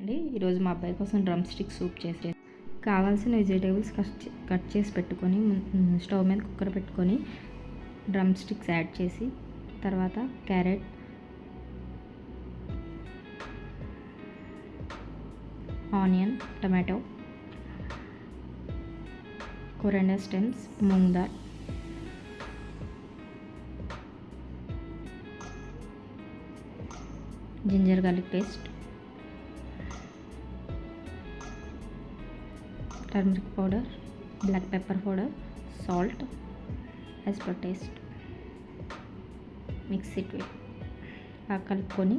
అండి. ఈరోజు మా అబ్బాయి కోసం డ్రమ్ స్టిక్ సూప్ చేసి కావాల్సిన వెజిటేబుల్స్ కట్ చేసి పెట్టుకొని స్టవ్ మీద కుక్కర్ పెట్టుకొని డ్రమ్ స్టిక్స్ యాడ్ చేసి తర్వాత carrot, onion, tomato, coriander stems, moong dal, ginger garlic paste, turmeric powder, black pepper powder, salt as per taste. Mix it బాగా కలుపుకొని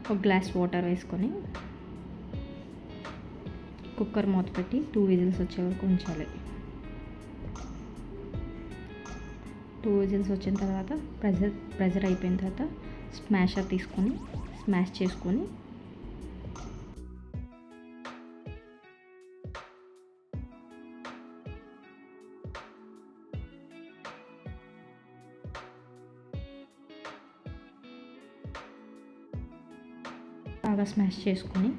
ఒక గ్లాస్ వాటర్ వేసుకొని కుక్కర్ మూత పెట్టి 2 విజిల్స్ వచ్చే వరకు ఉంచాలి. 2 విజిల్స్ వచ్చిన తర్వాత ప్రెజర్ అయిపోయిన తర్వాత స్మాషర్ తీసుకొని స్మాష్ చేసుకొని బాగా స్మాష్ చేసుకొని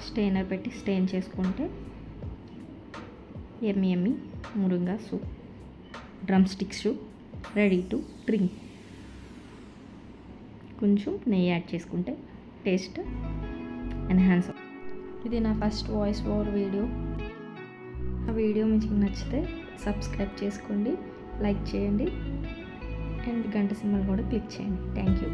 స్టెయినర్ పెట్టి స్టెయిన్ చేసుకుంటే ఎమ్మి మురుంగా soup, drumstick soup ready to drink. కొంచెం నెయ్యి యాడ్ చేసుకుంటే టేస్ట్ ఎన్హాన్స్. ఇది నా ఫస్ట్ వాయిస్ ఓవర్ వీడియో. ఆ వీడియో మీకు నచ్చితే సబ్స్క్రైబ్ చేసుకోండి, లైక్ చేయండి అండ్ గంట సింబల్ కూడా క్లిక్ చేయండి. Thank you.